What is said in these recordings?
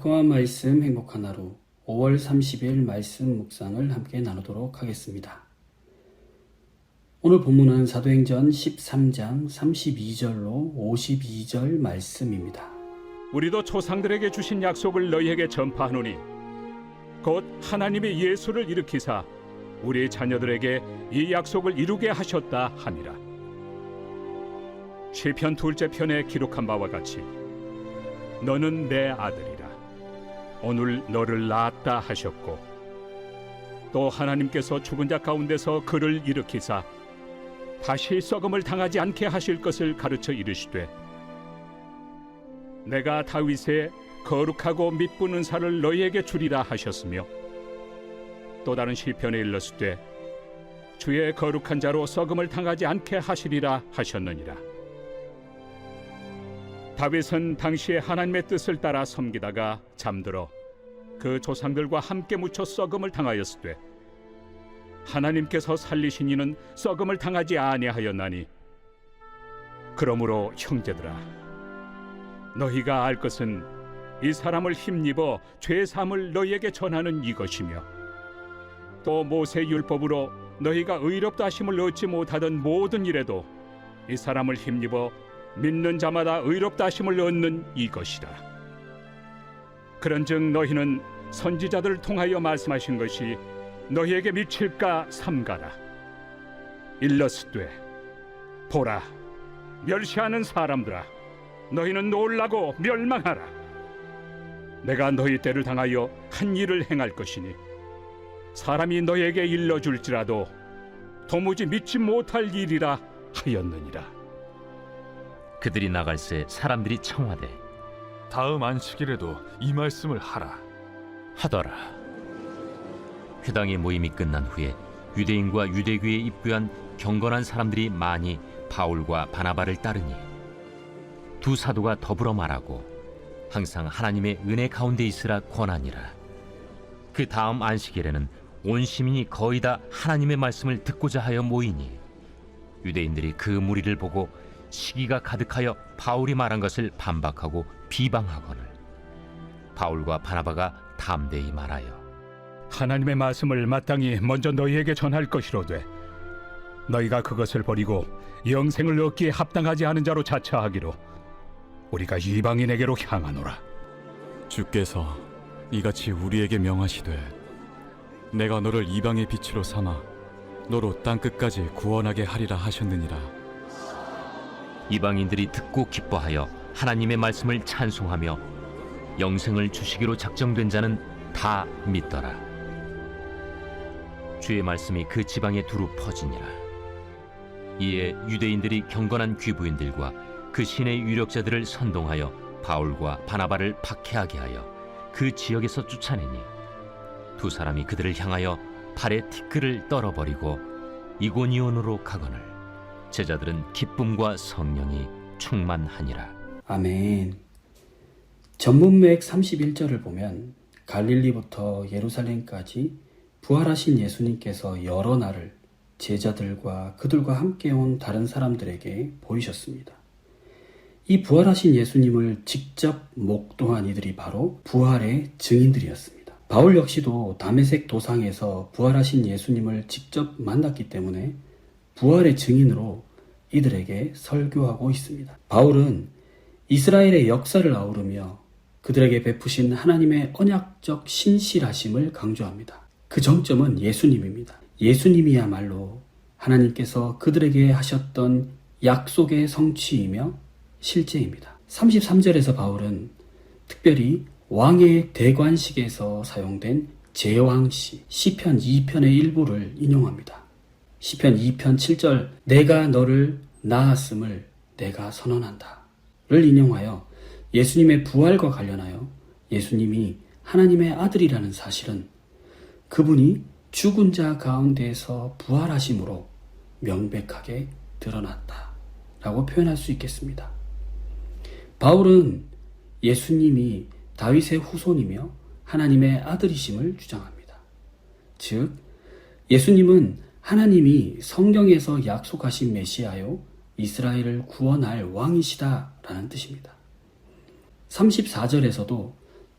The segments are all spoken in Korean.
따끔한 말씀 행복한 하루 5월 30일 말씀 묵상을 함께 나누도록 하겠습니다. 오늘 본문은 사도행전 13장 32절로 52절 말씀입니다. 우리도 조상들에게 주신 약속을 너희에게 전파하노니 곧 하나님이 예수를 일으키사 우리 자녀들에게 이 약속을 이루게 하셨다 함이라. 시편 2째 편에 기록한 바와 같이 너는 내 아들이라 오늘 너를 낳았다 하셨고, 또 하나님께서 죽은 자 가운데서 그를 일으키사 다시 썩음을 당하지 않게 하실 것을 가르쳐 이르시되, 내가 다윗의 거룩하고 미쁜 은사를 너희에게 주리라 하셨으며, 또 다른 시편에 일렀으되 주의 거룩한 자로 썩음을 당하지 않게 하시리라 하셨느니라. 다윗은 당시에 하나님의 뜻을 따라 섬기다가 잠들어 그 조상들과 함께 묻혀 썩음을 당하였으되, 하나님께서 살리신 이는 썩음을 당하지 아니하였나니, 그러므로 형제들아, 너희가 알 것은 이 사람을 힘입어 죄 사함을 너희에게 전하는 이것이며, 또 모세 율법으로 너희가 의롭다 하심을 얻지 못하던 모든 일에도 이 사람을 힘입어 믿는 자마다 의롭다 하심을 얻는 이것이라. 그런즉 너희는 선지자들을 통하여 말씀하신 것이 너희에게 미칠까 삼가라. 일렀으되 보라, 멸시하는 사람들아, 너희는 놀라고 멸망하라. 내가 너희 때를 당하여 한 일을 행할 것이니 사람이 너희에게 일러줄지라도 도무지 믿지 못할 일이라 하였느니라. 그들이 나갈새 사람들이 청하되 다음 안식일에도 이 말씀을 하라 하더라. 회당의 모임이 끝난 후에 유대인과 유대교에 입교한 경건한 사람들이 많이 바울과 바나바를 따르니 두 사도가 더불어 말하고 항상 하나님의 은혜 가운데 있으라 권하니라. 그 다음 안식일에는 온 시민이 거의 다 하나님의 말씀을 듣고자 하여 모이니 유대인들이 그 무리를 보고 시기가 가득하여 바울이 말한 것을 반박하고 비방하거늘 바울과 바나바가 담대히 말하여 하나님의 말씀을 마땅히 먼저 너희에게 전할 것이로되, 너희가 그것을 버리고 영생을 얻기에 합당하지 않은 자로 자처하기로 우리가 이방인에게로 향하노라. 주께서 이같이 우리에게 명하시되 내가 너를 이방의 빛으로 삼아 너로 땅끝까지 구원하게 하리라 하셨느니라. 이방인들이 듣고 기뻐하여 하나님의 말씀을 찬송하며 영생을 주시기로 작정된 자는 다 믿더라. 주의 말씀이 그 지방에 두루 퍼지니라. 이에 유대인들이 경건한 귀부인들과 그 신의 유력자들을 선동하여 바울과 바나바를 박해하게 하여 그 지역에서 쫓아내니 두 사람이 그들을 향하여 발에 티끌을 떨어버리고 이고니온으로 가거늘 제자들은 기쁨과 성령이 충만하니라. 아멘. 전문맥 31절을 보면 갈릴리부터 예루살렘까지 부활하신 예수님께서 여러 날을 제자들과 그들과 함께 온 다른 사람들에게 보이셨습니다. 이 부활하신 예수님을 직접 목도한 이들이 바로 부활의 증인들이었습니다. 바울 역시도 다메섹 도상에서 부활하신 예수님을 직접 만났기 때문에 부활의 증인으로 이들에게 설교하고 있습니다. 바울은 이스라엘의 역사를 아우르며 그들에게 베푸신 하나님의 언약적 신실하심을 강조합니다. 그 정점은 예수님입니다. 예수님이야말로 하나님께서 그들에게 하셨던 약속의 성취이며 실제입니다. 33절에서 바울은 특별히 왕의 대관식에서 사용된 제왕시 시편 2편의 일부를 인용합니다. 시편 2편 7절 내가 너를 낳았음을 내가 선언한다 를 인용하여 예수님의 부활과 관련하여 예수님이 하나님의 아들이라는 사실은 그분이 죽은 자 가운데에서 부활하심으로 명백하게 드러났다 라고 표현할 수 있겠습니다. 바울은 예수님이 다윗의 후손이며 하나님의 아들이심을 주장합니다. 즉 예수님은 하나님이 성경에서 약속하신 메시아요 이스라엘을 구원할 왕이시다라는 뜻입니다. 34절에서도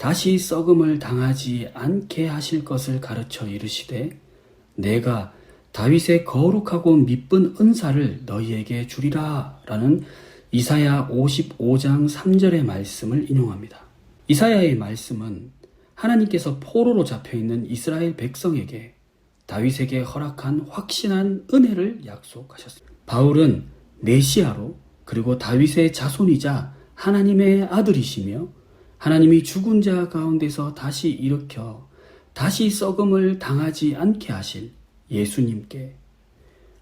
다시 썩음을 당하지 않게 하실 것을 가르쳐 이르시되 내가 다윗의 거룩하고 미쁜 은사를 너희에게 주리라 라는 이사야 55장 3절의 말씀을 인용합니다. 이사야의 말씀은 하나님께서 포로로 잡혀있는 이스라엘 백성에게 다윗에게 허락한 확신한 은혜를 약속하셨습니다. 바울은 메시아로 그리고 다윗의 자손이자 하나님의 아들이시며 하나님이 죽은 자 가운데서 다시 일으켜 다시 썩음을 당하지 않게 하실 예수님께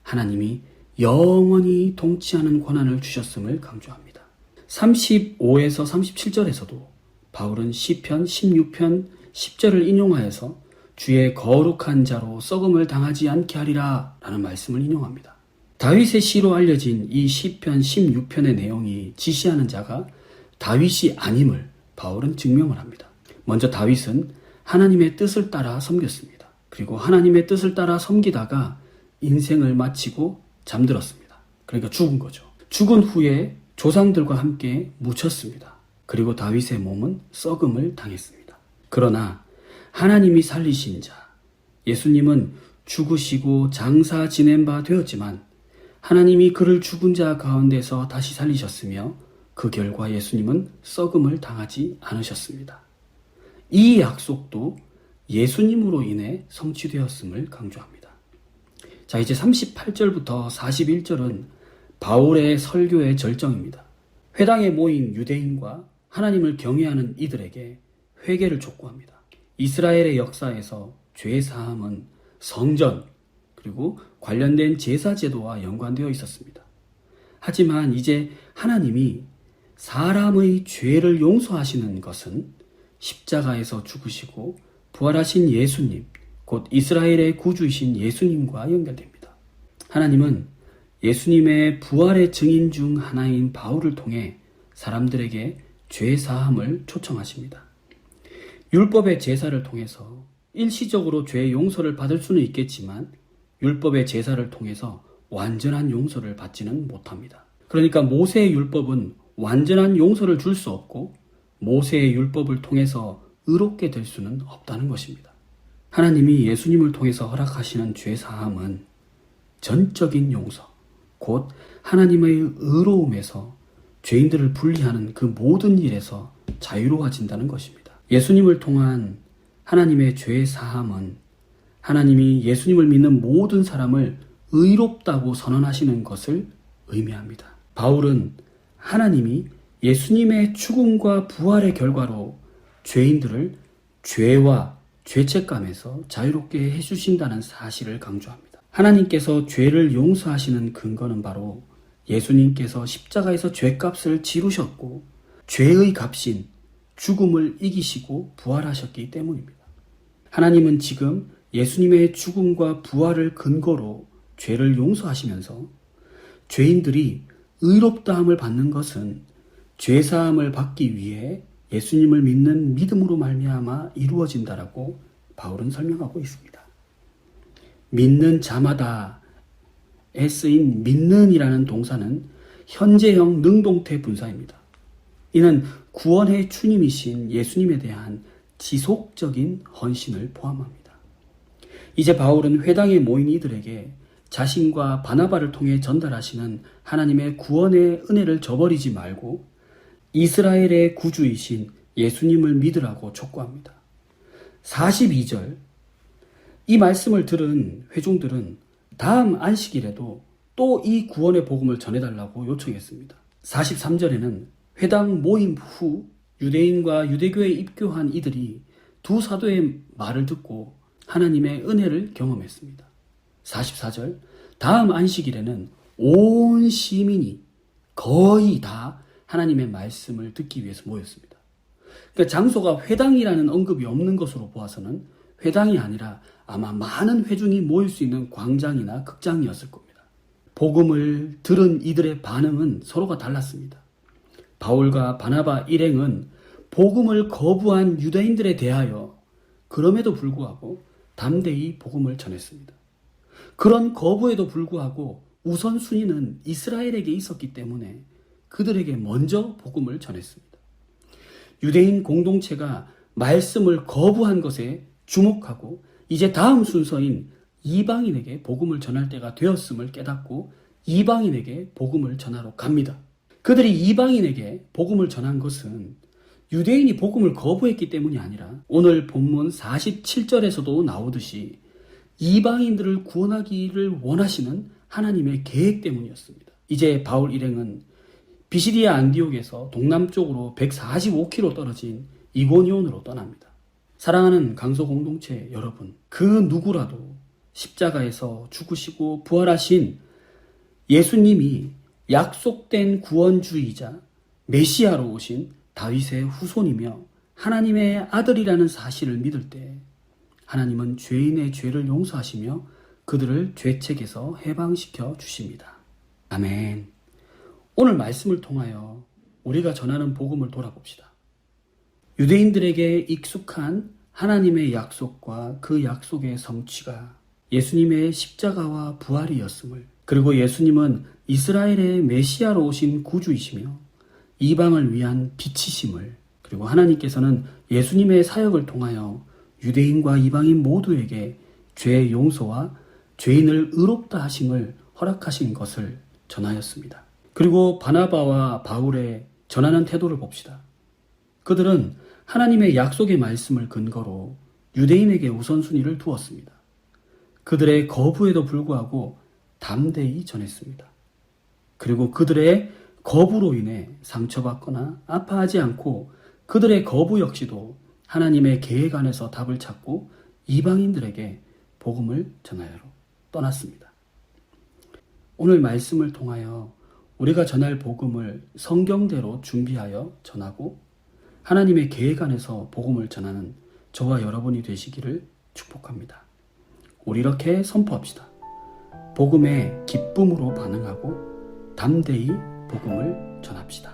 하나님이 영원히 통치하는 권한을 주셨음을 강조합니다. 35에서 37절에서도 바울은 시편 16편 10절을 인용하여서 주의 거룩한 자로 썩음을 당하지 않게 하리라 라는 말씀을 인용합니다. 다윗의 시로 알려진 이 시편 16편의 내용이 지시하는 자가 다윗이 아님을 바울은 증명을 합니다. 먼저 다윗은 하나님의 뜻을 따라 섬겼습니다. 그리고 하나님의 뜻을 따라 섬기다가 인생을 마치고 잠들었습니다. 그러니까 죽은 거죠. 죽은 후에 조상들과 함께 묻혔습니다. 그리고 다윗의 몸은 썩음을 당했습니다. 그러나 하나님이 살리신 자, 예수님은 죽으시고 장사 지낸 바 되었지만 하나님이 그를 죽은 자 가운데서 다시 살리셨으며 그 결과 예수님은 썩음을 당하지 않으셨습니다. 이 약속도 예수님으로 인해 성취되었음을 강조합니다. 자, 이제 38절부터 41절은 바울의 설교의 절정입니다. 회당에 모인 유대인과 하나님을 경외하는 이들에게 회개를 촉구합니다. 이스라엘의 역사에서 죄 사함은 성전 그리고 관련된 제사 제도와 연관되어 있었습니다. 하지만 이제 하나님이 사람의 죄를 용서하시는 것은 십자가에서 죽으시고 부활하신 예수님, 곧 이스라엘의 구주이신 예수님과 연결됩니다. 하나님은 예수님의 부활의 증인 중 하나인 바울을 통해 사람들에게 죄 사함을 초청하십니다. 율법의 제사를 통해서 일시적으로 죄 용서를 받을 수는 있겠지만 율법의 제사를 통해서 완전한 용서를 받지는 못합니다. 그러니까 모세의 율법은 완전한 용서를 줄 수 없고 모세의 율법을 통해서 의롭게 될 수는 없다는 것입니다. 하나님이 예수님을 통해서 허락하시는 죄 사함은 전적인 용서, 곧 하나님의 의로움에서 죄인들을 분리하는 그 모든 일에서 자유로워진다는 것입니다. 예수님을 통한 하나님의 죄 사함은 하나님이 예수님을 믿는 모든 사람을 의롭다고 선언하시는 것을 의미합니다. 바울은 하나님이 예수님의 죽음과 부활의 결과로 죄인들을 죄와 죄책감에서 자유롭게 해주신다는 사실을 강조합니다. 하나님께서 죄를 용서하시는 근거는 바로 예수님께서 십자가에서 죄값을 치르셨고 죄의 값인 죽음을 이기시고 부활하셨기 때문입니다. 하나님은 지금 예수님의 죽음과 부활을 근거로 죄를 용서하시면서 죄인들이 의롭다함을 받는 것은 죄사함을 받기 위해 예수님을 믿는 믿음으로 말미암아 이루어진다라고 바울은 설명하고 있습니다. 믿는 자마다에 쓰인 믿는이라는 동사는 현재형 능동태 분사입니다. 이는 구원의 주님이신 예수님에 대한 지속적인 헌신을 포함합니다. 이제 바울은 회당에 모인 이들에게 자신과 바나바를 통해 전달하시는 하나님의 구원의 은혜를 저버리지 말고 이스라엘의 구주이신 예수님을 믿으라고 촉구합니다. 42절, 이 말씀을 들은 회중들은 다음 안식일에도 또 이 구원의 복음을 전해달라고 요청했습니다. 43절에는 회당 모임 후 유대인과 유대교에 입교한 이들이 두 사도의 말을 듣고 하나님의 은혜를 경험했습니다. 44절, 다음 안식일에는 온 시민이 거의 다 하나님의 말씀을 듣기 위해서 모였습니다. 그러니까 장소가 회당이라는 언급이 없는 것으로 보아서는 회당이 아니라 아마 많은 회중이 모일 수 있는 광장이나 극장이었을 겁니다. 복음을 들은 이들의 반응은 서로가 달랐습니다. 바울과 바나바 일행은 복음을 거부한 유대인들에 대하여 그럼에도 불구하고 담대히 복음을 전했습니다. 그런 거부에도 불구하고 우선순위는 이스라엘에게 있었기 때문에 그들에게 먼저 복음을 전했습니다. 유대인 공동체가 말씀을 거부한 것에 주목하고 이제 다음 순서인 이방인에게 복음을 전할 때가 되었음을 깨닫고 이방인에게 복음을 전하러 갑니다. 그들이 이방인에게 복음을 전한 것은 유대인이 복음을 거부했기 때문이 아니라 오늘 본문 47절에서도 나오듯이 이방인들을 구원하기를 원하시는 하나님의 계획 때문이었습니다. 이제 바울 일행은 비시디아 안디옥에서 동남쪽으로 145km 떨어진 이고니온으로 떠납니다. 사랑하는 강소 공동체 여러분, 그 누구라도 십자가에서 죽으시고 부활하신 예수님이 약속된 구원주이자 메시아로 오신 다윗의 후손이며 하나님의 아들이라는 사실을 믿을 때 하나님은 죄인의 죄를 용서하시며 그들을 죄책에서 해방시켜 주십니다. 아멘. 오늘 말씀을 통하여 우리가 전하는 복음을 돌아봅시다. 유대인들에게 익숙한 하나님의 약속과 그 약속의 성취가 예수님의 십자가와 부활이었음을, 그리고 예수님은 이스라엘의 메시아로 오신 구주이시며 이방을 위한 빛이심을, 그리고 하나님께서는 예수님의 사역을 통하여 유대인과 이방인 모두에게 죄 용서와 죄인을 의롭다 하심을 허락하신 것을 전하였습니다. 그리고 바나바와 바울의 전하는 태도를 봅시다. 그들은 하나님의 약속의 말씀을 근거로 유대인에게 우선순위를 두었습니다. 그들의 거부에도 불구하고 담대히 전했습니다. 그리고 그들의 거부로 인해 상처받거나 아파하지 않고 그들의 거부 역시도 하나님의 계획 안에서 답을 찾고 이방인들에게 복음을 전하러 떠났습니다. 오늘 말씀을 통하여 우리가 전할 복음을 성경대로 준비하여 전하고 하나님의 계획 안에서 복음을 전하는 저와 여러분이 되시기를 축복합니다. 우리 이렇게 선포합시다. 복음에 기쁨으로 반응하고 담대히 복음을 전합시다.